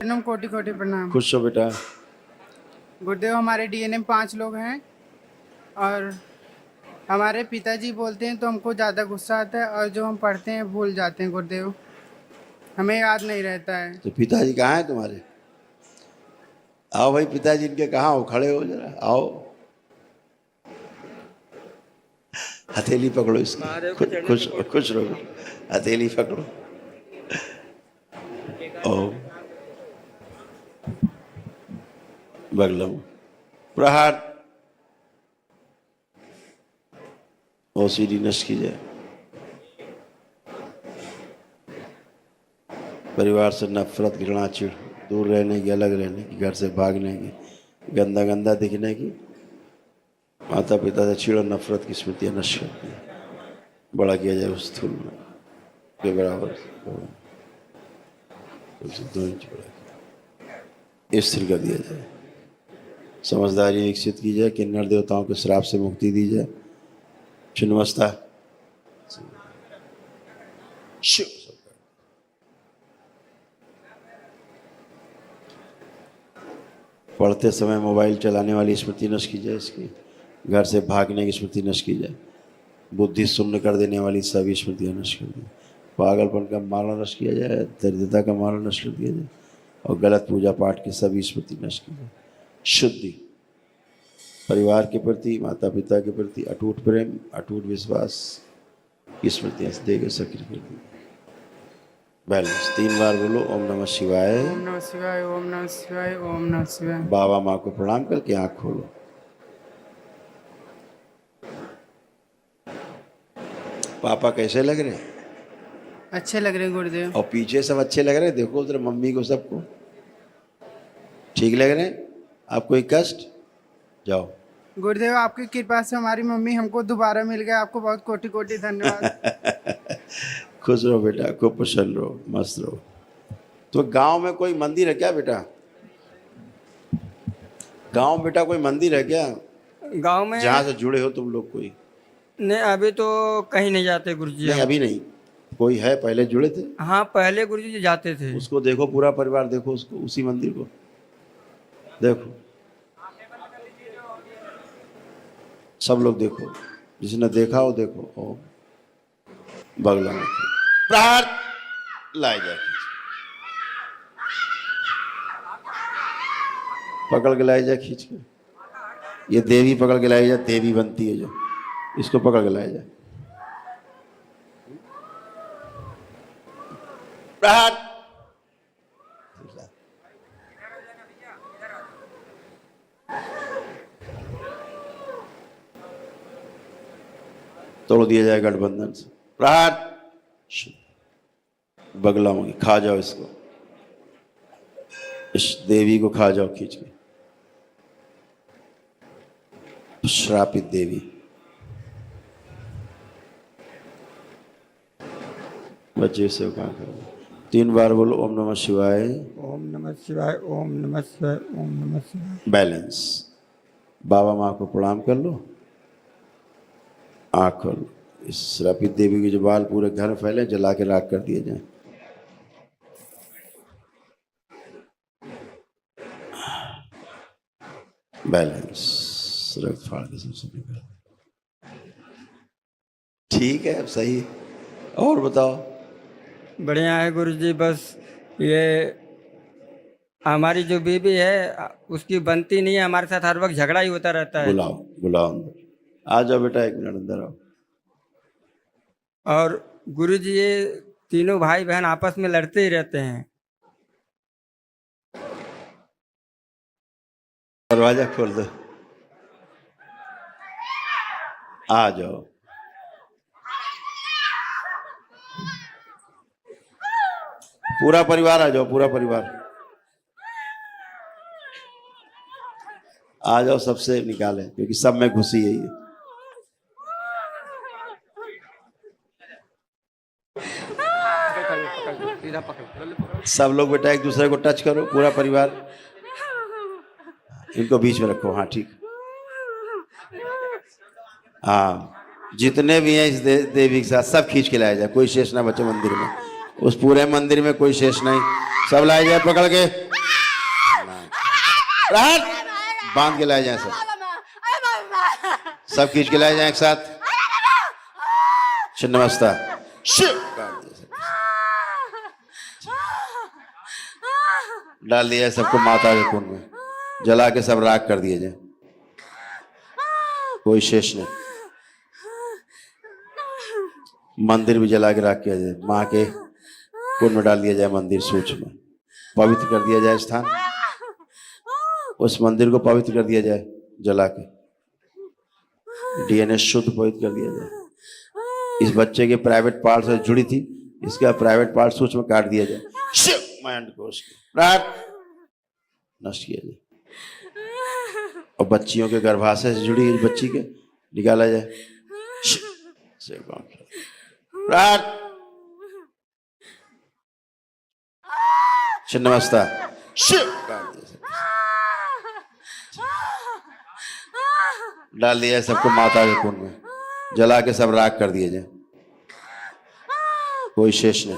प्रणाम, कोटि कोटि प्रणाम। खुश हो बेटा। गुरुदेव, हमारे डीएनए में 5 लोग हैं और हमारे पिताजी बोलते हैं तो हमको ज़्यादा गुस्सा आता है और जो हम पढ़ते हैं भूल जाते हैं गुरुदेव, हमें याद नहीं रहता है। तो पिताजी कहाँ हैं तुम्हारे? आओ भाई, पिताजी इनके कहाँ हो? खड़े हो जरा, आओ। हथेली पकड़ो इसकी, खुश खुश रहो, हथेली पकड़ो। ओ बगलम प्रहार ओसीडी नष्ट की जाए। परिवार से नफरत, घृणा, चिढ़, दूर रहने की, अलग रहने की, घर से भागने की, गंदा गंदा दिखने की, माता पिता से चिढ़ और नफरत की स्मृतियाँ नष्ट करती हैं। बड़ा किया जाए उस स्थूल में के बराबर 2 इंच बड़ा स्थिर कर दिया जाए। समझदारी विकसित की जाए, किन्नर देवताओं के श्राप से मुक्ति दी जाए। छिन्नमस्ता शिव। पढ़ते समय मोबाइल चलाने वाली स्मृति नष्ट की जाए इसकी। घर से भागने की स्मृति नष्ट की जाए। बुद्धि शून्य कर देने वाली सभी स्मृतियाँ नष्ट कर दी। पागलपन का माला नष्ट किया जाए, दरिद्रता का माला नष्ट कर दिया जाए और गलत पूजा पाठ की सभी स्मृति नष्ट की जाए। शुद्धि, परिवार के प्रति, माता पिता के प्रति अटूट प्रेम, अटूट विश्वास की स्मृतियाँ देकर सक्रिय कर दी। बैलेंस 3 बार बोलो ओम नमः शिवाय, ओम नमः शिवाय, ओम नमः शिवाय, ओम नमः शिवाय। बाबा माँ को प्रणाम करके आँख खोलो। पापा कैसे लग रहे हैं? अच्छे लग रहे हैं गुरुदेव। और पीछे सब अच्छे लग रहे हैं? देखो उधर मम्मी को, सबको ठीक लग रहे हैं? आपको कोई कष्ट? जाओ। गुरुदेव, आपकी कृपा से हमारी मम्मी हमको दोबारा मिल गया, आपको बहुत कोटि कोटि धन्यवाद। खुश रहो बेटा, खूब प्रसन्न रहो, मस्त रहो। तो गांव में कोई मंदिर है क्या बेटा? गांव में बेटा कोई मंदिर है क्या गांव में? जहाँ से जुड़े हो तुम लोग? कोई नहीं, अभी तो कहीं नहीं जाते गुरुजी। नहीं, अभी नहीं। कोई है? पहले जुड़े थे? हाँ, पहले गुरुजी जाते थे। उसको देखो, पूरा परिवार देखो उसको, उसी मंदिर को देखो, सब लोग देखो, जिसने देखा हो देखो। ओ बगला में प्रहार लाए जाए, पकड़ के लाई जाए खींच के। ये देवी पकड़ के लाई जाए, देवी बनती है जो, इसको पकड़ के लाया जाए। प्रहार तोड़ दिया जाए गठबंधन से। प्रहार बगला होगी, खा जाओ इसको, इस देवी को खा जाओ खींच के। श्रापित देवी, बच्चे से कहा करो। 3 बार बोलो ओम नमः शिवाय, ओम नमः शिवाय, ओम नमः शिवाय, ओम नमः शिवाय। बैलेंस। बाबा माँ को प्रणाम कर लो, आँख खोलो। इस श्रापित देवी के जो बाल पूरे घर में फैले, जला के राख कर दिए जाए। बैलेंस। रक्त फाड़ के सबसे निकल। ठीक है, अब सही। और बताओ? बढ़िया है गुरुजी। बस ये हमारी जो बीबी है उसकी बनती नहीं है, हमारे साथ हर वक्त झगड़ा ही होता रहता है। बुलाओ बुलाओ अंदर। आ जाओ बेटा, 1 मिनट अंदर आओ। और गुरुजी ये तीनों भाई बहन आपस में लड़ते ही रहते हैं। दरवाजा खोल दो, आ जाओ। पूरा परिवार आ जाओ, पूरा परिवार आ जाओ। सबसे निकाले, क्योंकि सब में घुसी है ये। सब लोग बेटा एक दूसरे को टच करो, पूरा परिवार। इनको बीच में रखो। हाँ ठीक। हाँ, जितने भी हैं इस देवी के साथ सब खींच के लाया जाए, कोई शेष ना बचे मंदिर में। उस पूरे मंदिर में कोई शेष नहीं, सब लाया जाए पकड़ के। राहत बांध के लाए जाए सब खींच के लाए जाए एक साथ। छिन्नमस्ता डाल दिया सबको माता के कुंड में, जला के सब राख कर दिए जाए, कोई शेष नहीं। मंदिर भी जला के राख किया जाए, माँ के कुंड में डाल दिया जाए, मंदिर सूक्ष्म पवित्र कर दिया जाए स्थान, उस मंदिर को पवित्र कर दिया जाए जला के, डीएनए शुद्ध पवित्र कर दिया जाए। इस बच्चे के प्राइवेट पार्ट से जुड़ी थी, इसका प्राइवेट पार्ट सूक्ष्म काट दिया जाए, माइंड को नष्ट किया जाए। और बच्चियों के गर्भाशय से जुड़ी इस बच्ची के निकाला जाए, छिन्नमस्ता डाल दिया सबको माता के कुंड में, जला के सब राख कर दिए जाए, कोई शेष नहीं।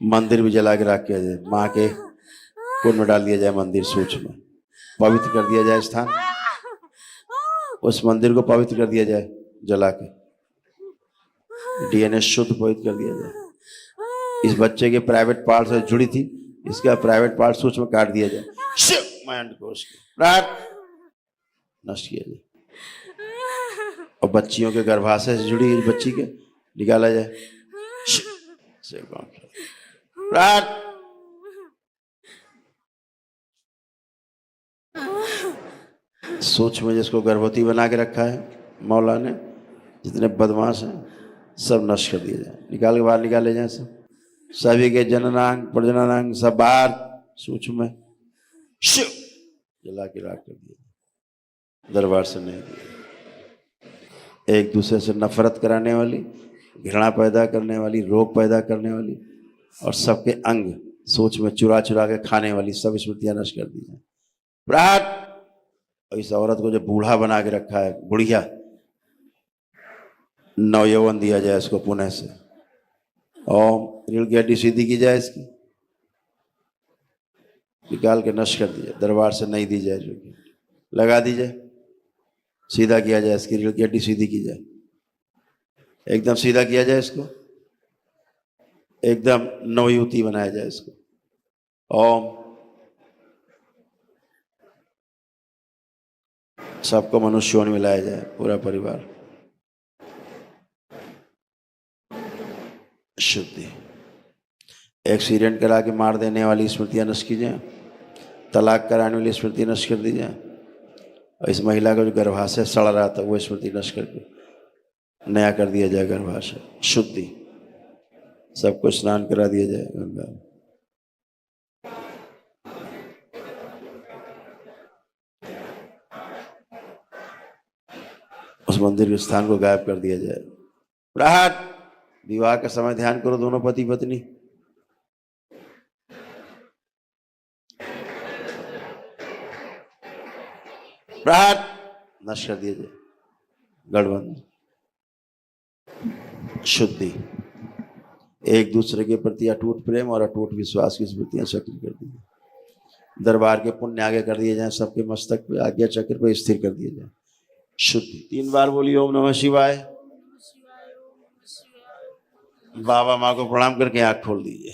मंदिर भी जला के राख किया जाए, माँ के कुंड में डाल दिया जाए, मंदिर सूक्ष्म पवित्र कर दिया जाए स्थान, उस मंदिर को पवित्र कर दिया जाए जला के, डीएनए शुद्ध पवित्र कर दिया जाए। इस बच्चे के प्राइवेट पार्ट से जुड़ी थी, इसका प्राइवेट पार्ट सूक्ष्म काट दिया जाए, माइंड को नष्ट किया जाए। और बच्चियों के गर्भाशय से जुड़ी इस बच्ची के निकाला जाए, सोच में जिसको गर्भवती बना के रखा है मौला ने, जितने बदमाश हैं सब नष्ट कर दिए जाए, निकाल के बाहर निकाले जाए सब, सभी के जननांग प्रजननांग सब बाहर सूक्ष्म में जला के राख कर दिए, दरबार से नहीं दिए। एक दूसरे से नफरत कराने वाली, घृणा पैदा करने वाली, रोग पैदा करने वाली और सबके अंग सोच में चुरा चुरा के खाने वाली सब स्मृतियां नष्ट कर दी जाए। और इस औरत को जो बूढ़ा बना के रखा है, बुढ़िया, नवयौवन दिया जाए इसको पुनः से, ओम रीढ़ की हड्डी सीधी की जाए, इसकी निकाल के नष्ट कर दिया, दरबार से नहीं दी जाए, जो लगा दी जाए, सीधा किया जाए, इसकी रीढ़ की हड्डी सीधी की जाए, एकदम सीधा किया जाए इसको, एकदम नवयुवती बनाया जाए इसको। ओम सबको मनुष्यों में मिलाया जाए, पूरा परिवार शुद्धि। एक्सीडेंट करा के मार देने वाली स्मृतियां नष्ट की जाए, तलाक कराने वाली स्मृति नष्ट कर दी जाए, और इस महिला का जो गर्भाशय सड़ रहा था वो स्मृति नष्ट करके नया कर दिया जाए, गर्भाशय शुद्धि, सबको स्नान करा दिया जाए गंगा। उस मंदिर के स्थान को गायब कर दिया जाए। राहत विवाह का समय ध्यान करो, दोनों पति पत्नी, राहत नष्ट कर दिया जाए, गठबंधन शुद्धि, एक दूसरे के प्रति अटूट प्रेम और अटूट विश्वास की स्मृतियां सक्रिय कर दी जाए, दरबार के पुण्य आगे कर दिए जाए, सबके मस्तक पे आज्ञा चक्र पे स्थिर कर दिया जाए, शुद्धि। 3 बार बोलिए ओम नमः शिवाय। बाबा माँ को प्रणाम करके आंख खोल दीजिए।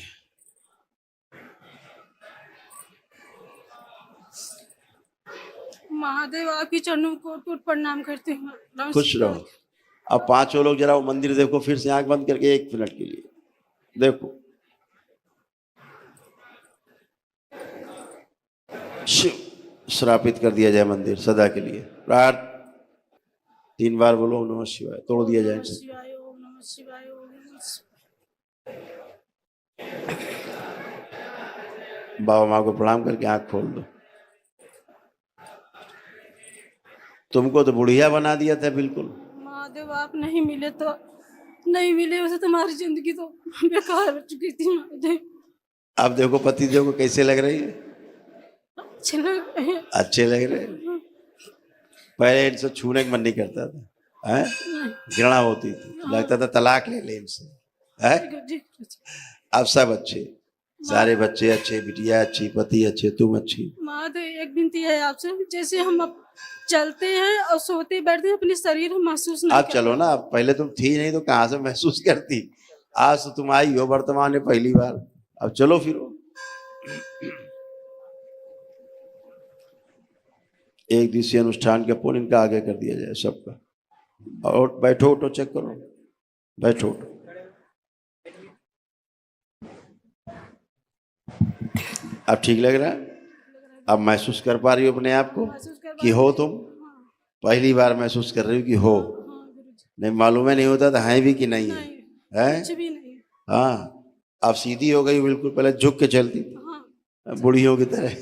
महादेव आपकी चरणों को टूट प्रणाम करते हैं। खुश रहो। अब 5 लोग जरा वो मंदिर देखो, फिर से आंख बंद करके 1 मिनट के लिए देखो। शिव श्रापित कर दिया जाए मंदिर सदा के लिए। प्रार्थ 3 बार बोलो ओम नमः शिवाय, तोड़ दिया जाए। बाबा माँ को प्रणाम करके आंख खोल दो। तुमको तो बुढ़िया बना दिया था बिल्कुल। महादेव आप नहीं मिले तो नहीं मिले, वैसे तुम्हारी जिंदगी तो बेकार हो चुकी थी महादेव। अब देखो पति देव को कैसे लग रही है? अच्छे लग रहे हैं। अच्छे लग रहे हैं। पहले इनसे छूने का मन नहीं करता था, हैं? घृणा होती थी, लगता था तलाक ले ले इनसे, हैं? अब सब अच्छे। सारे बच्चे अच्छे, बिटिया अच्छी, पति अच्छे, तुम अच्छी। महादेव एक विनती है आपसे, जैसे हम अब चलते हैं और सोते बैठते हैं अपने शरीर में महसूस नहीं आप चलो ना, अब पहले तुम थी नहीं तो कहाँ से महसूस करती। आज तो तुम आई हो वर्तमान में पहली बार, अब चलो फिरो। एक दिवसीय अनुष्ठान का पुण्य इनका आगे कर दिया जाए सबका। और बैठो, उठो, चेक करो, बैठो उठो। अब ठीक लग रहा है? अब महसूस कर पा रही हो अपने आप को महसूस कर कि हो तुम? पहली बार महसूस कर रही हो कि हो? हाँ गुरुजी, नहीं मालूम है नहीं होता तो है भी कि नहीं है? नहीं है? कुछ भी नहीं। हाँ, अब सीधी हो गई बिल्कुल, पहले झुक के चलती थी हाँ बुढ़ियों की तरह।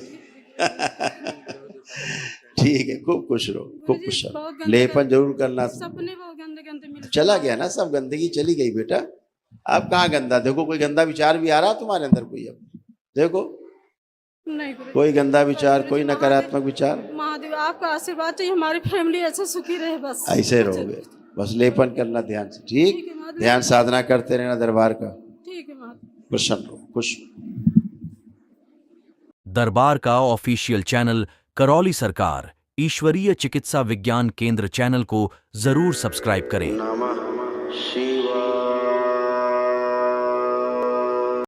ठीक है, खूब खुश रहो, खूब गुरुजी, खुश बहुत रहो। गंदे लेपन जरूर करना। सपने बहुत गंदे गंदे मिलते चला गया ना, सब गंदगी चली गई बेटा। अब कहाँ गंदा? देखो कोई गंदा विचार भी आ रहा तुम्हारे अंदर कोई? अब देखो नहीं गुरुजी, कोई गंदा विचार, गुरुजी, कोई नकारात्मक विचार, महादेव आपका आशीर्वाद चाहिए, हमारी फैमिली ऐसे सुखी रहे बस। ऐसे रहोगे। बस लेपन करना ध्यान से, ठीक ठीक? है महादेव। ध्यान साधना करते रहना दरबार का। ठीक है महादेव। प्रसन्न रहो, खुश रहो। दरबार का ऑफिशियल चैनल करौली सरकार ईश्वरीय चिकित्सा विज्ञान केंद्र चैनल को जरूर सब्सक्राइब करें। नमः शिवाय।